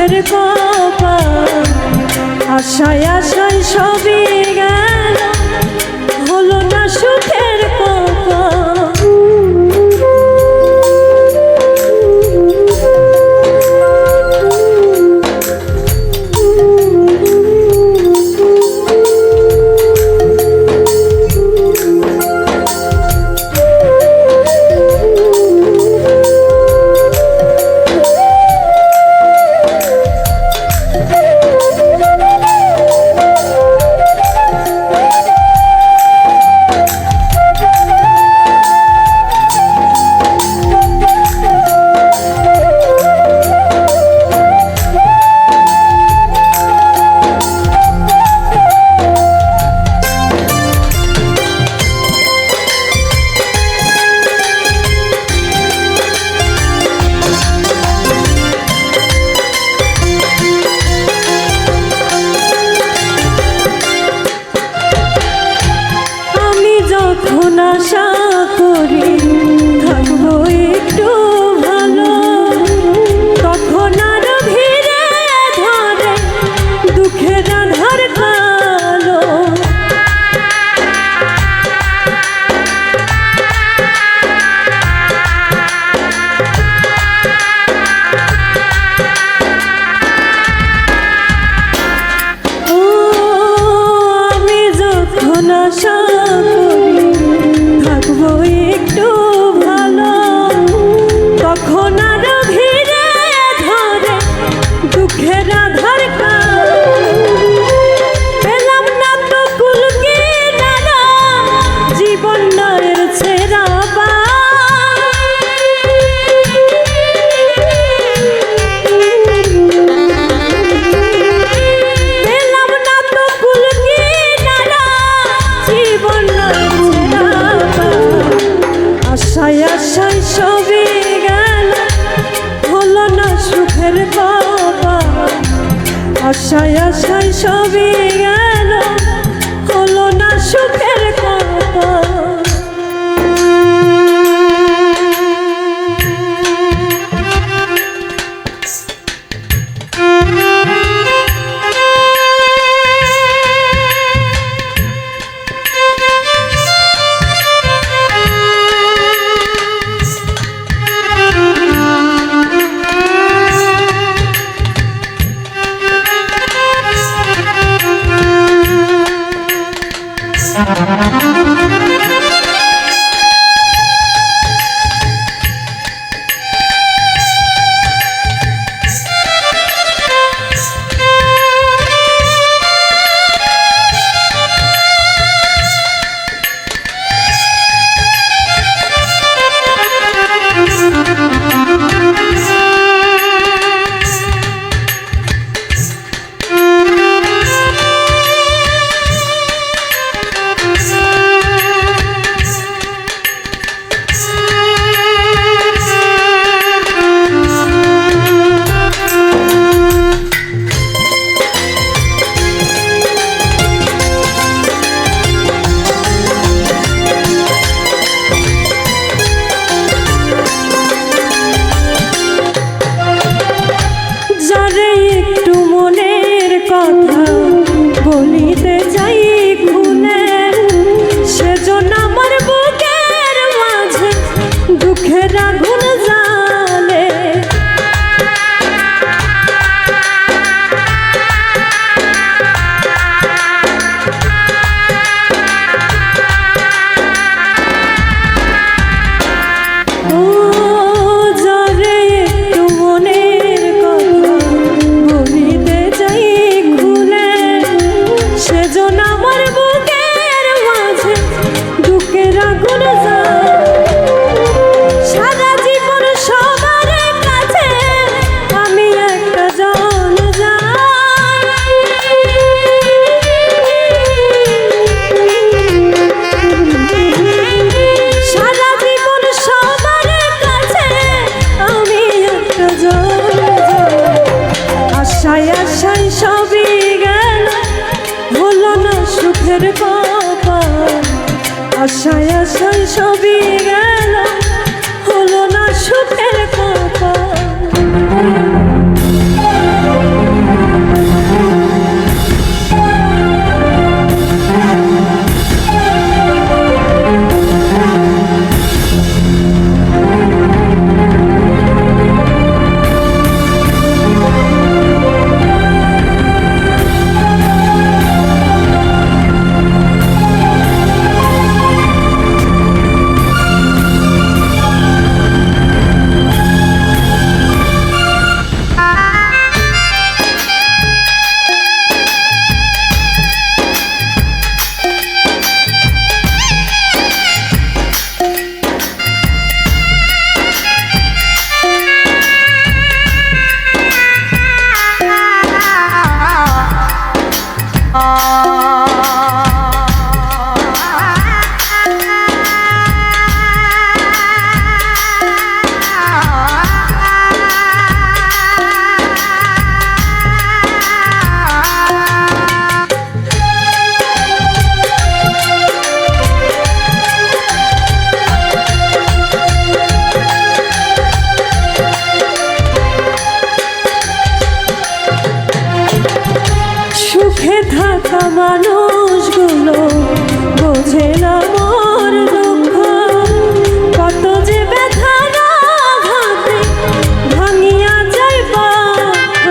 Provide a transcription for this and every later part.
সুখের কপাল আশায় আশায় সবই গেল হলো না সুখের কপাল আশা করি থাকবো একটু ভালো তখন আর ভিড়ে ধরে দুঃখের আধার কালো ও আমি যখন আশা একটু ভালো তখন আর ভিড়ে ধরে দুঃখের আধার পেলাম না তো কুল কিনারা জীবন নয়ের ছেড়া পেলাম না তো কুল কিনারা জীবন আশায় আশায় সবই গেল হলো না সুখের কপাল আশায় আশায় সবই গেল হলো না সুখের কপাল বলিতে যাই খুলে সেজন্য আমার বুকের মাঝে দুঃখের আগুন জ্বালে ও যারে একটু মনের কথা বলিতে যাই সেজন আমার বুকের মাঝে দুঃখের আগুন সারা জীবন সবার কাছে আমি একটা জন সারা জীবন সবার কাছে আমি একটা জন আশায় আশায় সবই গেল হলো না সুখের কপাল আশায় আশায় সবই গেল হলো না সুখের কপাল থাকা মানুষগুলো বোঝে না মোর দুঃখ, কত যে ব্যথার আঘাতে ভাঙিয়া যায় বাঁধ।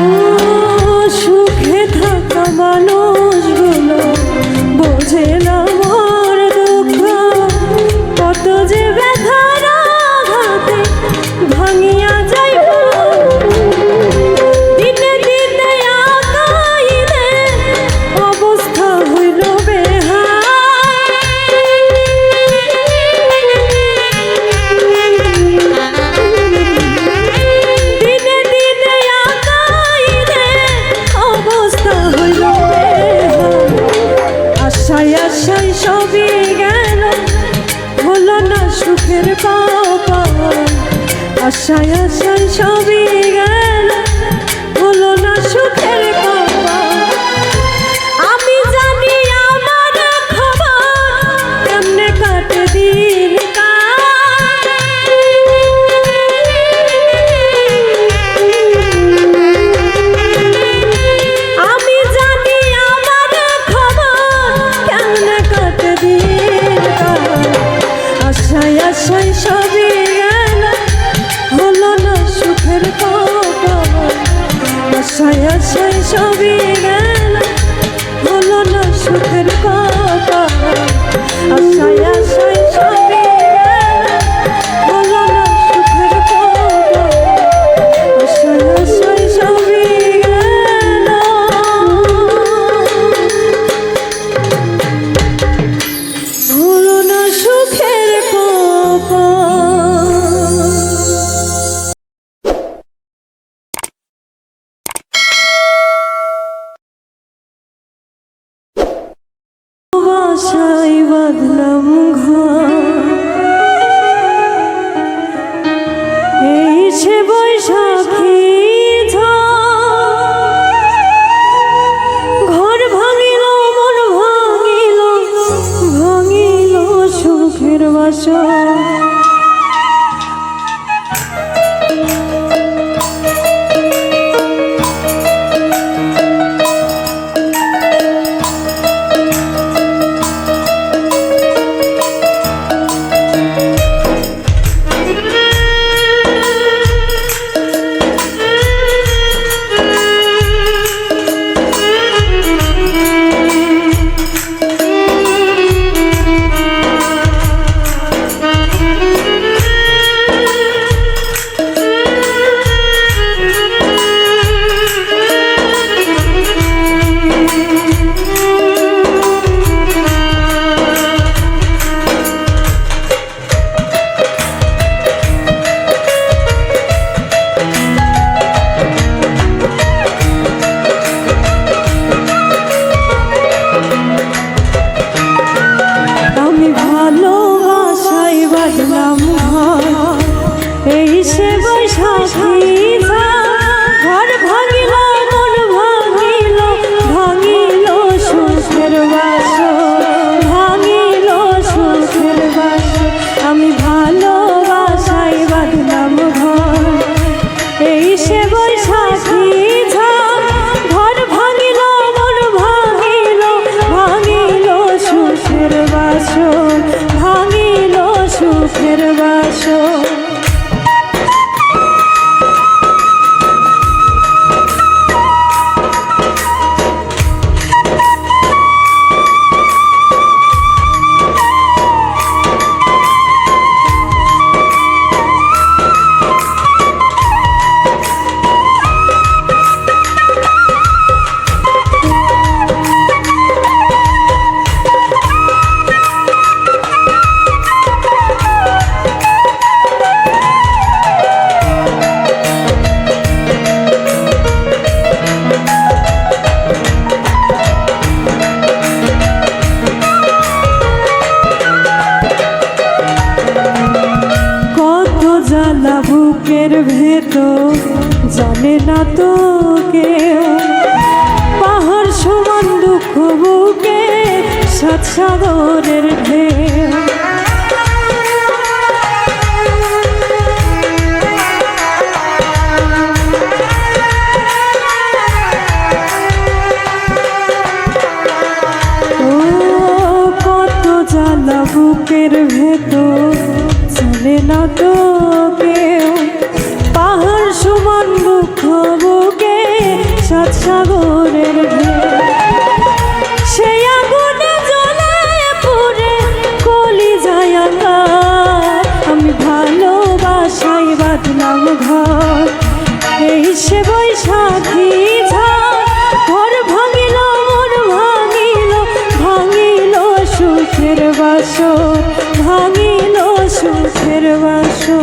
ও সুখে থাকা মানুষগুলো বোঝে না মোর দুঃখ, কত যে ব্যথার আঘাতে ভাঙিয়া যায় বাঁধ। দিনে দিনে আগাইলে অবস্থা হইল বেহাল, দিনে দিনে আগাইলে অবস্থা হইল বেহাল। আশায় আশায় সবই গেল, হলো না সুখের কপাল। আশায় আশায় সবই গেল, হলো না সুখের কপাল। আমি জানি আমার খবর কেমনে কাটে দিন কাল। আমি জানি আমার খবর কেমনে কাটে দিন কাল। আশায় আশায় সবই গেল, হলো না সুখের কপাল। আশায় আশায় সবই গেল, হলো না সুখের কপাল। আশায় আশায় সবই গেল, হলো না সুখের কপাল। আশায় আশায় সবই গেল, হলো না সুখের কপাল। বাসায় বাঁধলাম ঘর, এই সে বৈশাখী ঝড়। ঘর ভাঙিল মন ভাঙিল, ভাঙিল সুখের বাসর। বুকের ভেতর জানে না তো কেউ, পাহাড় সমান দুঃখ বুকে সাত সাগরের ঢেউ। জ্বালা বুকের ভেতর চলে না তো কেউ, পাহাড় সমান বুক বুকে সাত সাগরের ঢেউ। সেই আগুনে জ্বলে পুড়ে কলি যায় আকার, আমি ভালোবাসাই বাঁধলাম ঘর, এই সে বৈশাখী ঝড়। ঘর ভাঙিল মন ভাঙিল, ভাঙিল সুখের বাসর, ভাঙিল সুখের বাসর।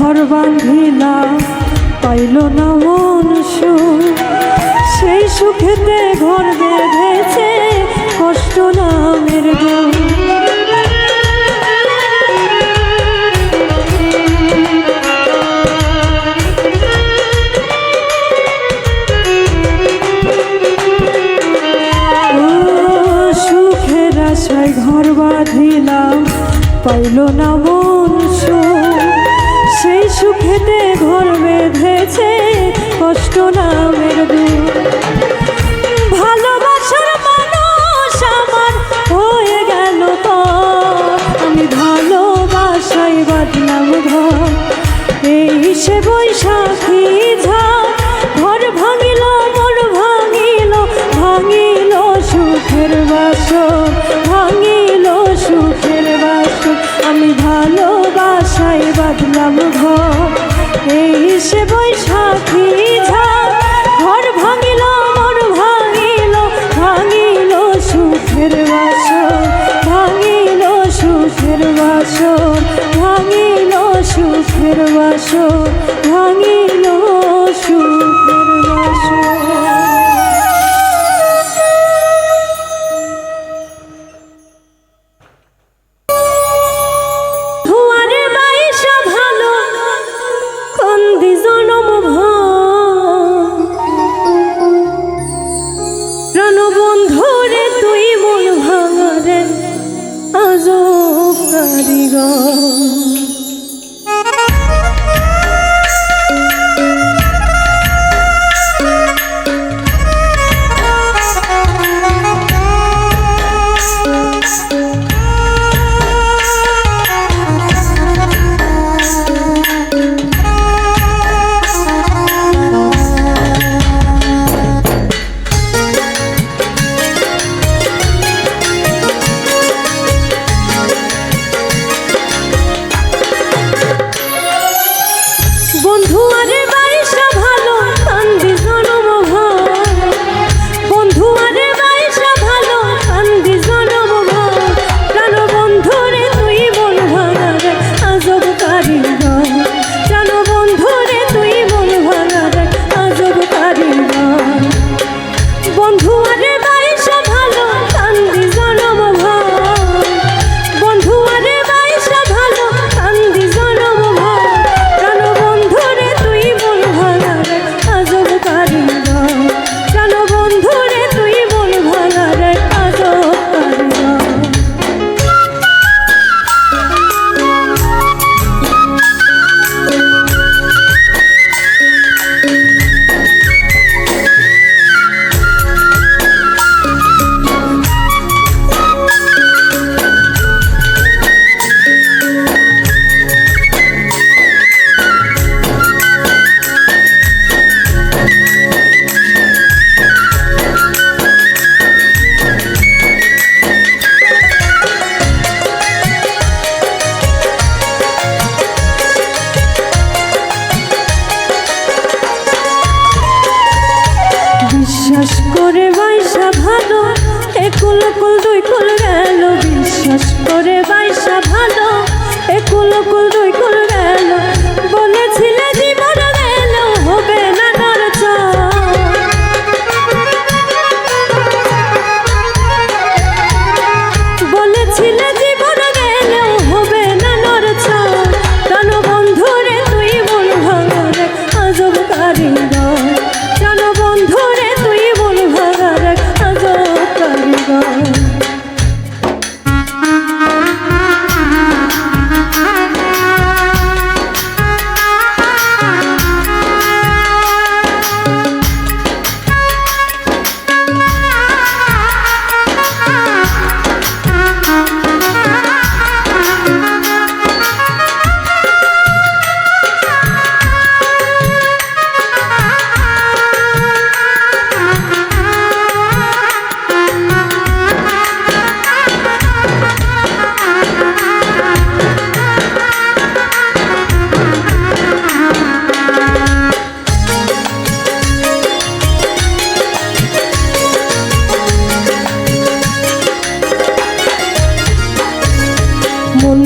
ঘর বাঁধিলা পাইল না মন সুখ, সেই সুখেতে ঘর বেঁধেছে কষ্ট নামের গুণ। সুখের আশায় ঘর বাঁধিলাম পাইল না মন সুখ, সেই সুখেতে ঘর বেঁধেছে কষ্ট নামের দুঃখ। ভালোবাসার মানুষ আমার হয়ে গেল তো, আমি ভালোবাসাই বাঁধলাম ঘর, এই সে বৈশাখী ঝড়। ঘর ভাঙিল মন ভাঙিল, ভাঙিল সুখের বাসর, ভাঙিল সুখের বাসর। আমি ভালোবাসাই বাঁধলাম ঘর, এই সে বৈশাখী ঝড়। ঘর ভাঙিল মন ভাঙিল, ভাঙিল সুখের বাসর, ভাঙিল সুখের বাসর, ভাঙিল সুখের বাসর, ভাঙিল সুখের বাসর। প্রাণবন্ধুরে তুই মন ভাঙারে আজব কারিগর।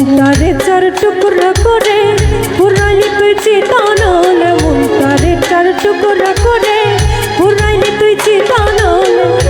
মনটারে চার টুকরা করে পুরাইলি তুই চিতানলে, মনটারে চার টুকরা করে পুরাইলি তুই চিতানলে।